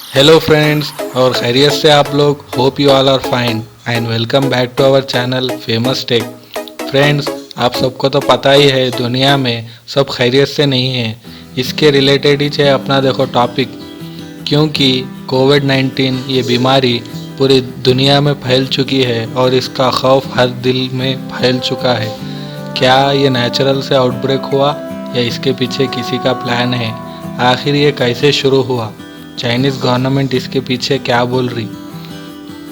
Hello friends, और खैरियत से आप लोग। Hope you all are fine and welcome back to our channel Famous Tech. Friends, आप सबको तो पता ही है दुनिया में सब खैरियत से नहीं है। इसके रिलेटेड ही है अपना देखो टॉपिक, क्योंकि कोविड-19 ये बीमारी पूरी दुनिया में फैल चुकी है और इसका खौफ हर दिल में फैल चुका है। क्या ये नेचुरल से आउटब्रेक हुआ या इसके पीछे किसी का प्लान है? आखिर ये कैसे शुरू हुआ? चाइनीज़ गवर्नमेंट इसके पीछे क्या बोल रही?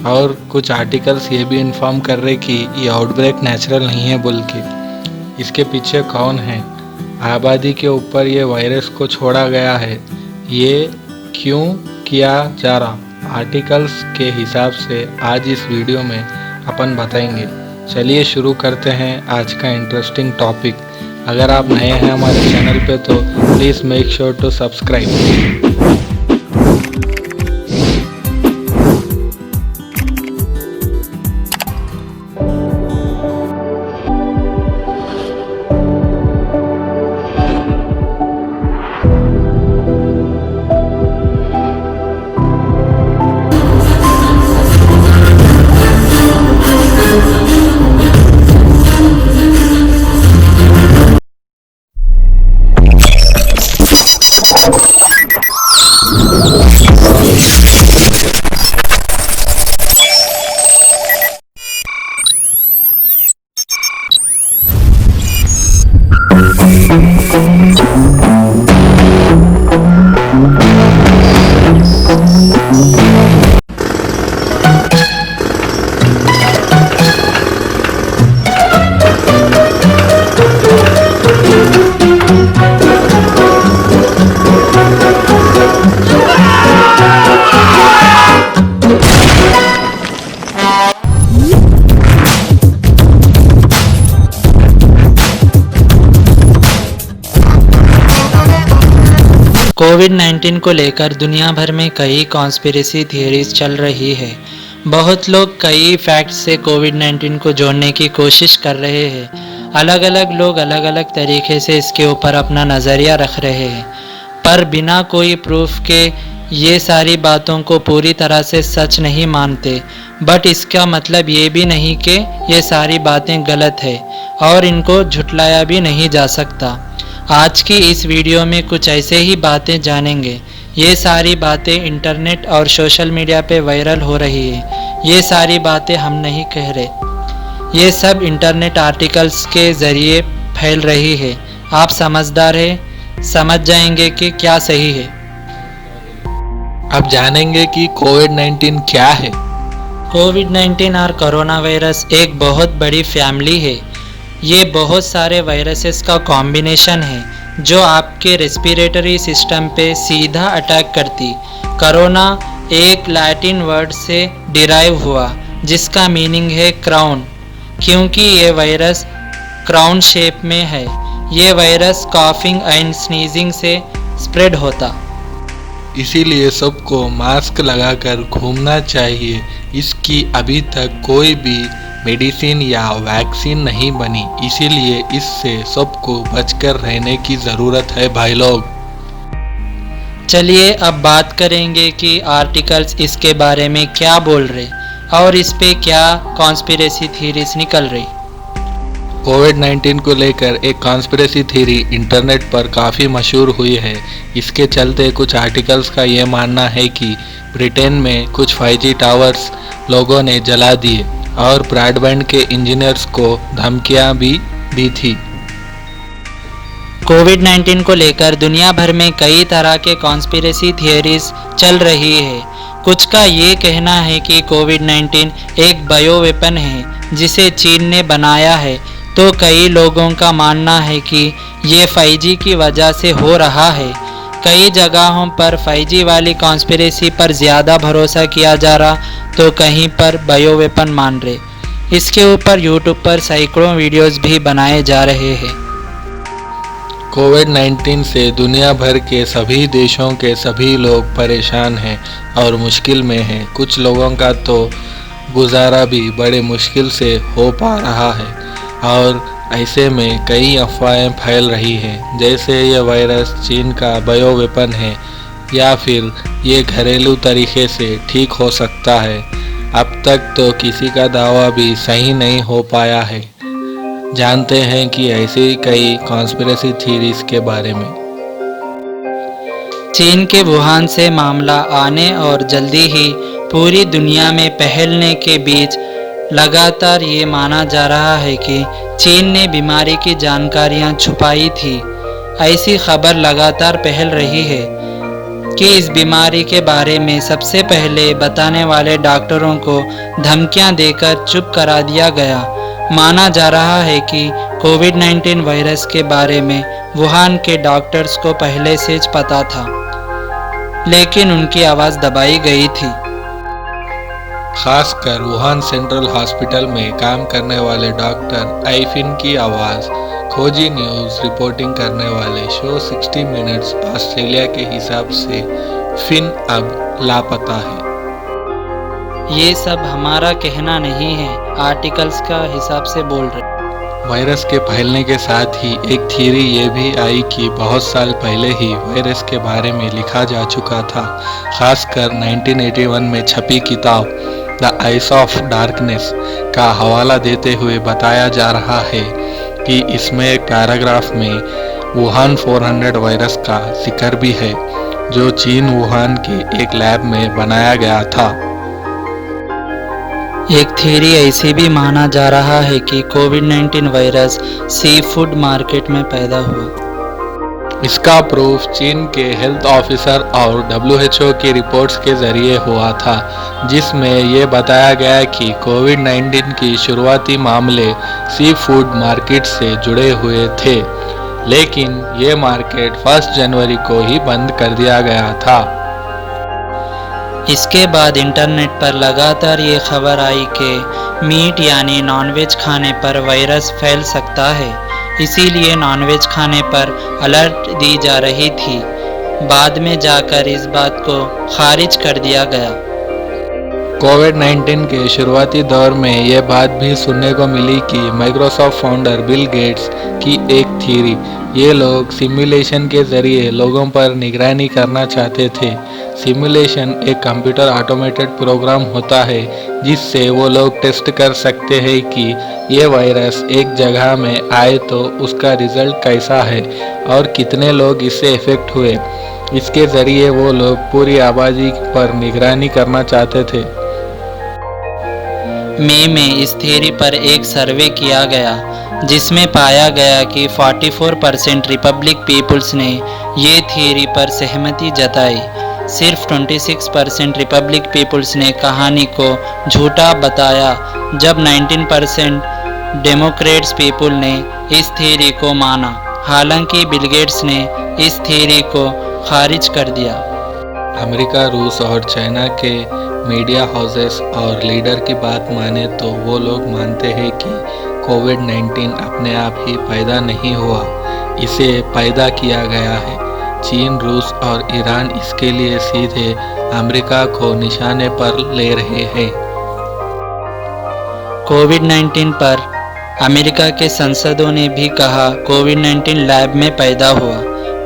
और कुछ आर्टिकल्स ये भी इन्फॉर्म कर रहे कि ये आउटब्रेक नेचुरल नहीं है बोल के। इसके पीछे कौन है? आबादी के ऊपर ये वायरस को छोड़ा गया है, ये क्यों किया जा रहा? आर्टिकल्स के हिसाब से आज इस वीडियो में अपन बताएंगे। चलिए शुरू करते हैं आज का इंटरेस्टिंग टॉपिक। अगर आप नए हैं हमारे चैनल पे तो please make sure to subscribe. कोविड-19 को लेकर दुनिया भर में कई कॉन्स्पिरेसी थियरीज चल रही है। बहुत लोग कई फैक्ट्स से कोविड-19 को जोड़ने की कोशिश कर रहे हैं। अलग अलग लोग अलग अलग तरीके से इसके ऊपर अपना नज़रिया रख रहे हैं, पर बिना कोई प्रूफ के ये सारी बातों को पूरी तरह से सच नहीं मानते। बट इसका मतलब ये भी नहीं कि ये सारी बातें गलत है और इनको झुटलाया भी नहीं जा सकता। आज की इस वीडियो में कुछ ऐसे ही बातें जानेंगे। ये सारी बातें इंटरनेट और सोशल मीडिया पे वायरल हो रही है। ये सारी बातें हम नहीं कह रहे, ये सब इंटरनेट आर्टिकल्स के ज़रिए फैल रही है। आप समझदार हैं, समझ जाएंगे कि क्या सही है। अब जानेंगे कि कोविड-19 क्या है। कोविड-19 और कोरोना वायरस एक बहुत बड़ी फैमिली है। ये बहुत सारे वायरसेस का कॉम्बिनेशन है जो आपके रेस्पिरेटरी सिस्टम पे सीधा अटैक करती। कोरोना एक लैटिन वर्ड से डिराइव हुआ जिसका मीनिंग है क्राउन, क्योंकि ये वायरस क्राउन शेप में है। ये वायरस कॉफिंग एंड स्नीजिंग से स्प्रेड होता, इसीलिए सबको मास्क लगाकर घूमना चाहिए। इसकी अभी तक कोई भी मेडिसिन या वैक्सीन नहीं बनी, इसीलिए इससे सबको बचकर रहने की ज़रूरत है भाई लोग। चलिए अब बात करेंगे कि आर्टिकल्स इसके बारे में क्या बोल रहे और इस पे क्या कॉन्स्पिरेसी थीरीज निकल रही। कोविड-19 को लेकर एक कॉन्स्पिरेसी थ्योरी इंटरनेट पर काफ़ी मशहूर हुई है। इसके चलते कुछ आर्टिकल्स का ये मानना है कि ब्रिटेन में कुछ 5G टावर्स लोगों ने जला दिए और ब्रॉडबैंड के इंजीनियर्स को धमकियां भी दी थी। कोविड-19 को लेकर दुनिया भर में कई तरह के कॉन्स्पिरेसी थियरीज चल रही है। कुछ का ये कहना है कि कोविड-19 एक बायो वेपन है जिसे चीन ने बनाया है, तो कई लोगों का मानना है कि ये 5G की वजह से हो रहा है। कई जगहों पर 5G वाली कॉन्स्पिरेसी पर ज़्यादा भरोसा किया जा रहा, तो कहीं पर बायो वेपन मान रहे। इसके ऊपर यूट्यूब पर सैकड़ों वीडियोस भी बनाए जा रहे हैं। कोविड-19 से दुनिया भर के सभी देशों के सभी लोग परेशान हैं और मुश्किल में हैं। कुछ लोगों का तो गुजारा भी बड़े मुश्किल से हो पा रहा है और ऐसे में कई अफवाहें फैल रही हैं, जैसे ये वायरस चीन का बायो वेपन है या फिर ये घरेलू तरीके से ठीक हो सकता है। अब तक तो किसी का दावा भी सही नहीं हो पाया है। जानते हैं कि ऐसी कई कॉन्स्पिरेसी थीरीज के बारे में। चीन के वुहान से मामला आने और जल्दी ही पूरी दुनिया में फैलने के बीच लगातार ये माना जा रहा है कि चीन ने बीमारी की जानकारियां छुपाई थी। ऐसी खबर लगातार फैल रही है कि इस बीमारी के बारे में सबसे पहले बताने वाले डॉक्टरों को धमकियां देकर चुप करा दिया गया। माना जा रहा है कि कोविड-19 वायरस के बारे में वुहान के डॉक्टर्स को पहले से पता था, लेकिन उनकी आवाज़ दबाई गई थी। खासकर वुहान सेंट्रल हॉस्पिटल में काम करने वाले डॉक्टर आईफिन की आवाज़। खोजी न्यूज़ रिपोर्टिंग करने वाले शो 60 मिनट्स ऑस्ट्रेलिया के हिसाब से फिन अब लापता है। ये सब हमारा कहना नहीं है, आर्टिकल्स का हिसाब से बोल रहे। वायरस के फैलने के साथ ही एक थ्योरी ये भी आई कि बहुत साल पहले ही वायरस के बारे में लिखा जा चुका था। खासकर 1981 में छपी किताब द आइज ऑफ डार्कनेस का हवाला देते हुए बताया जा रहा है कि इसमें एक पैराग्राफ में वुहान 400 वायरस का जिक्र भी है, जो चीन वुहान के एक लैब में बनाया गया था। एक थ्योरी ऐसे भी माना जा रहा है कि कोविड-19 वायरस सी फूड मार्केट में पैदा हुआ। इसका प्रूफ चीन के हेल्थ ऑफिसर और WHO की रिपोर्ट्स के जरिए हुआ था, जिसमें ये बताया गया कि कोविड-19 की शुरुआती मामले सी फूड मार्केट से जुड़े हुए थे, लेकिन ये मार्केट 1 जनवरी को ही बंद कर दिया गया था। इसके बाद इंटरनेट पर लगातार ये खबर आई कि मीट यानी नॉनवेज खाने पर वायरस फैल सकता है, इसीलिए नॉनवेज खाने पर अलर्ट दी जा रही थी। बाद में जाकर इस बात को खारिज कर दिया गया। कोविड-19 के शुरुआती दौर में यह बात भी सुनने को मिली कि माइक्रोसॉफ्ट फाउंडर बिल गेट्स की एक थ्योरी, ये लोग सिमुलेशन के जरिए लोगों पर निगरानी करना चाहते थे। सिमुलेशन एक कंप्यूटर ऑटोमेटेड प्रोग्राम होता है जिससे वो लोग टेस्ट कर सकते हैं कि ये वायरस एक जगह में आए तो उसका रिजल्ट कैसा है और कितने लोग इससे इफेक्ट हुए। इसके ज़रिए वो लोग पूरी आबादी पर निगरानी करना चाहते थे। मई में इस थ्योरी पर एक सर्वे किया गया जिसमें पाया गया कि 44% रिपब्लिक पीपुल्स ने ये थ्योरी पर सहमति जताई। सिर्फ 26% रिपब्लिक पीपुल्स ने कहानी को झूठा बताया, जब 19% डेमोक्रेट्स पीपुल ने इस थ्योरी को माना। हालांकि बिल गेट्स ने इस थ्योरी को खारिज कर दिया। अमेरिका, रूस और चाइना के मीडिया हाउसेस और लीडर की बात माने तो वो लोग मानते हैं कि कोविड-19 अपने आप ही पैदा नहीं हुआ, इसे पैदा किया गया है। चीन, रूस और ईरान इसके लिए सीधे अमेरिका को निशाने पर ले रहे हैं। कोविड-19 पर अमेरिका के सांसदों ने भी कहा कोविड-19 लैब में पैदा हुआ।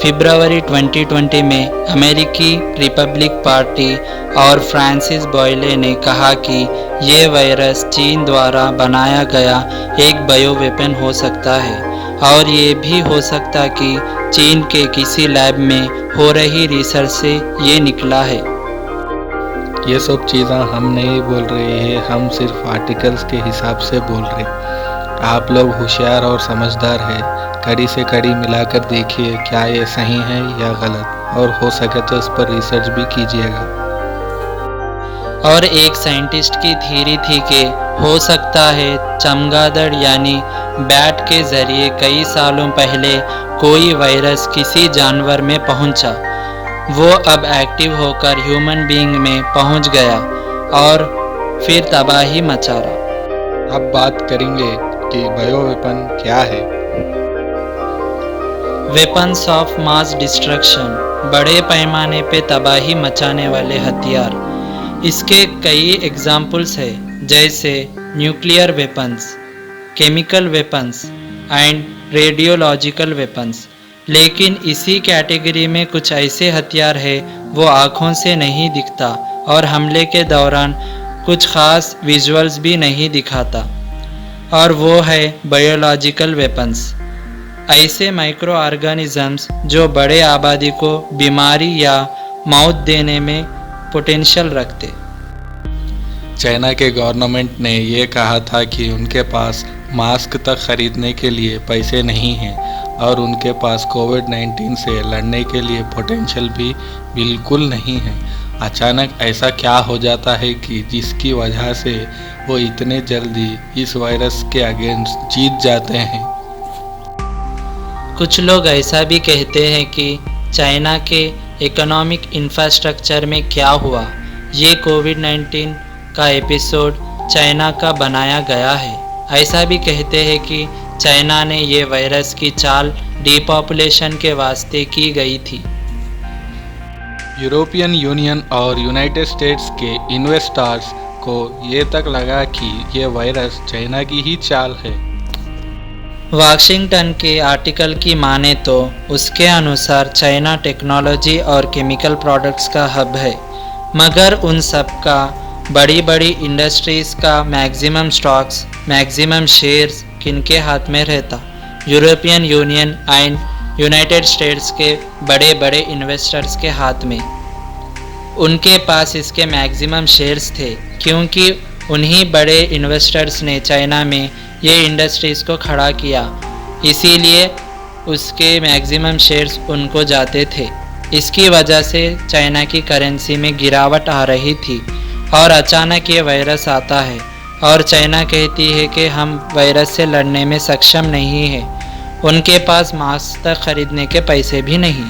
फरवरी 2020 में अमेरिकी रिपब्लिक पार्टी और फ्रांसिस बॉयले ने कहा कि ये वायरस चीन द्वारा बनाया गया एक बायो वेपन हो सकता है और ये भी हो सकता कि चीन के किसी लैब में हो रही रिसर्च से ये निकला है। ये सब चीज़ें हम नहीं बोल रहे हैं, हम सिर्फ आर्टिकल्स के हिसाब से बोल रहे। आप लोग होशियार और समझदार हैं, कड़ी से कड़ी मिलाकर देखिए क्या ये सही है या गलत, और हो सके तो इस पर रिसर्च भी कीजिएगा। और एक साइंटिस्ट की थ्योरी थी कि हो सकता है चमगादड़ यानी बैट के जरिए कई सालों पहले कोई वायरस किसी जानवर में पहुंचा, वो अब एक्टिव होकर ह्यूमन बीइंग में पहुंच गया और फिर तबाही मचा रहा। अब बात करेंगे कि बायो वेपन क्या है। वेपन्स ऑफ मास डिस्ट्रक्शन, बड़े पैमाने पे तबाही मचाने वाले हथियार। इसके कई एग्जाम्पल्स हैं, जैसे nuclear weapons, chemical weapons and radiological weapons. लेकिन इसी कैटेगरी में कुछ ऐसे हथियार है वो आँखों से नहीं दिखता और हमले के दौरान कुछ ख़ास विजुअल्स भी नहीं दिखाता, और वो है बायोलॉजिकल वेपन्स। ऐसे माइक्रो ऑर्गेनिजम्स जो बड़े आबादी को बीमारी या मौत देने में पोटेंशियल रखते। चाइना के गवर्नमेंट ने ये कहा था कि उनके पास मास्क तक खरीदने के लिए पैसे नहीं हैं और उनके पास कोविड-19 से लड़ने के लिए पोटेंशियल भी बिल्कुल नहीं है। अचानक ऐसा क्या हो जाता है कि जिसकी वजह से वो इतने जल्दी इस वायरस के अगेंस्ट जीत जाते हैं। कुछ लोग ऐसा भी कहते हैं कि चाइना के इकोनॉमिक इंफ्रास्ट्रक्चर में क्या हुआ, ये कोविड-19 का एपिसोड चाइना का बनाया गया है। ऐसा भी कहते हैं कि चाइना ने ये वायरस की चाल डिपॉपुलेशन के वास्ते की गई थी। यूरोपियन यूनियन और यूनाइटेड स्टेट्स के इन्वेस्टर्स को ये तक लगा कि ये वायरस चाइना की ही चाल है। वाशिंगटन के आर्टिकल की माने तो उसके अनुसार चाइना टेक्नोलॉजी और केमिकल प्रोडक्ट्स का हब है, मगर उन सब का बड़ी बड़ी इंडस्ट्रीज़ का मैक्सिमम स्टॉक्स, मैक्सिमम शेयर्स किनके हाथ में रहता? European union and United states के बड़े बड़े इन्वेस्टर्स के हाथ में। उनके पास इसके मैक्सिमम शेयर्स थे क्योंकि उन्हीं बड़े इन्वेस्टर्स ने चाइना में ये इंडस्ट्रीज़ को खड़ा किया, इसीलिए उसके मैक्सिमम शेयर्स उनको जाते थे। इसकी वजह से चाइना की करेंसी में गिरावट आ रही थी और अचानक ये वायरस आता है और चाइना कहती है कि हम वायरस से लड़ने में सक्षम नहीं है, उनके पास मास्क तक खरीदने के पैसे भी नहीं।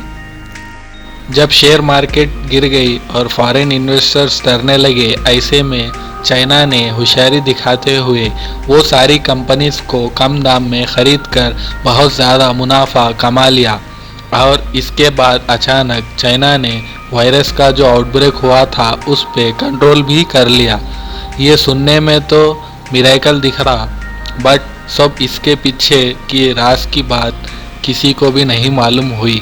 जब शेयर मार्केट गिर गई और फॉरेन इन्वेस्टर्स डरने लगे, ऐसे में चाइना ने होशियारी दिखाते हुए वो सारी कंपनीज को कम दाम में खरीद कर बहुत ज़्यादा मुनाफा कमा लिया। और इसके बाद अचानक चाइना ने वायरस का जो आउटब्रेक हुआ था उस पे कंट्रोल भी कर लिया। ये सुनने में तो मिरेकल दिख रहा, बट सब इसके पीछे की राज की बात किसी को भी नहीं मालूम हुई।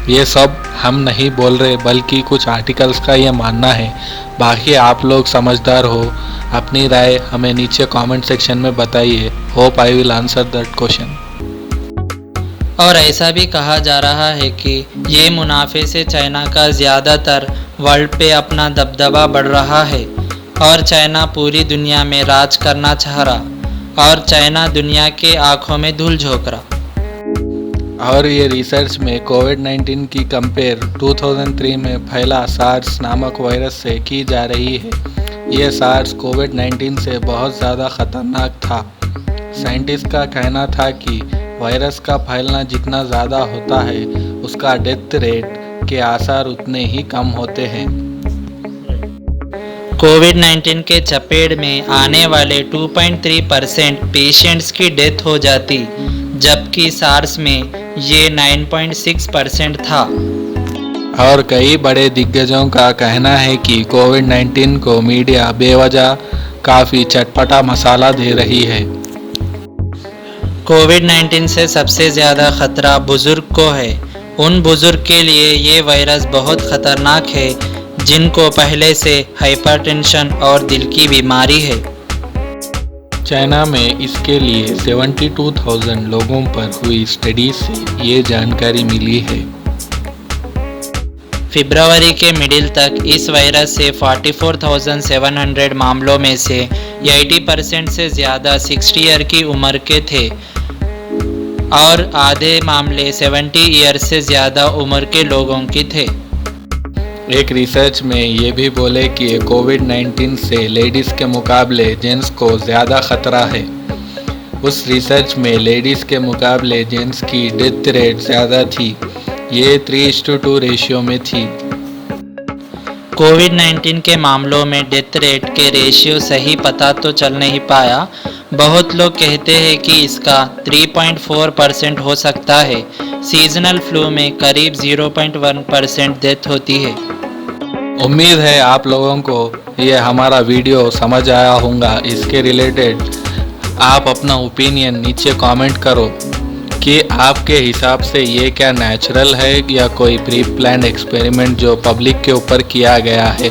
ये सब हम नहीं बोल रहे, बल्कि कुछ आर्टिकल्स का ये मानना है। बाकी आप लोग समझदार हो, अपनी राय हमें नीचे कमेंट सेक्शन में बताइए। Hope I will answer that question. और ऐसा भी कहा जा रहा है कि ये मुनाफे से चाइना का ज़्यादातर वर्ल्ड पे अपना दबदबा बढ़ रहा है और चाइना पूरी दुनिया में राज करना चाह रहा और चाइना दुनिया के आँखों में धूल झोंक रहा। और ये रिसर्च में कोविड-19 की कंपेयर 2003 में फैला सार्स नामक वायरस से की जा रही है। ये सार्स कोविड-19 से बहुत ज़्यादा ख़तरनाक था। साइंटिस्ट का कहना था कि वायरस का फैलना जितना ज़्यादा होता है उसका डेथ रेट के आसार उतने ही कम होते हैं। कोविड-19 के चपेट में आने वाले 2.3% पेशेंट्स की डेथ हो जाती, जबकि सार्स में ये 9.6% था। और कई बड़े दिग्गजों का कहना है कि कोविड-19 को मीडिया बेवजह काफ़ी चटपटा मसाला दे रही है। कोविड-19 से सबसे ज़्यादा ख़तरा बुज़ुर्ग को है। उन बुज़ुर्ग के लिए ये वायरस बहुत ख़तरनाक है जिनको पहले से हाइपरटेंशन और दिल की बीमारी है। चाइना में इसके लिए 72,000 लोगों पर हुई स्टडी से ये जानकारी मिली है। फरवरी के मिडिल तक इस वायरस से 44,700 मामलों में से 80% से ज़्यादा 60 ईयर की उम्र के थे और आधे मामले 70 ईयर से ज़्यादा उम्र के लोगों की थे। एक रिसर्च में ये भी बोले कि कोविड-19 से लेडीज़ के मुकाबले जेंट्स को ज़्यादा ख़तरा है। उस रिसर्च में लेडीज़ के मुकाबले जेंट्स की डेथ रेट ज़्यादा थी, ये 3:2 रेशियो में थी। कोविड-19 के मामलों में डेथ रेट के रेशियो सही पता तो चल नहीं पाया। बहुत लोग कहते हैं कि इसका 3.4% हो सकता है। सीजनल फ्लू में करीब 0.1% डेथ होती है। उम्मीद है आप लोगों को ये हमारा वीडियो समझ आया होगा। इसके रिलेटेड आप अपना ओपिनियन नीचे कमेंट करो कि आपके हिसाब से ये क्या नेचुरल है या कोई प्री प्लान एक्सपेरिमेंट जो पब्लिक के ऊपर किया गया है?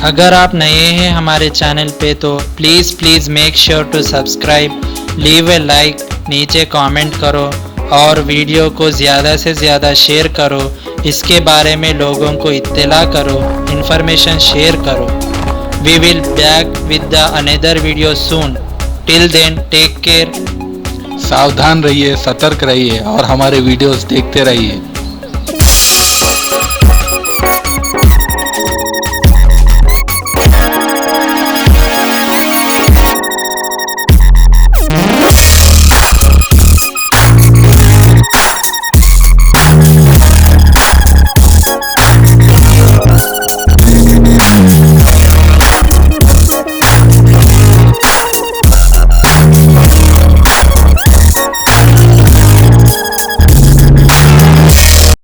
अगर आप नए हैं हमारे चैनल पे तो please make sure to subscribe, leave a like, नीचे कमेंट करो और वीडियो को ज़्यादा से ज़्यादा शेयर करो। इसके बारे में लोगों को इत्तला करो, इन्फॉर्मेशन शेयर करो। We will back with the another video soon. Till then take care. सावधान रहिए, सतर्क रहिए और हमारे वीडियोस देखते रहिए।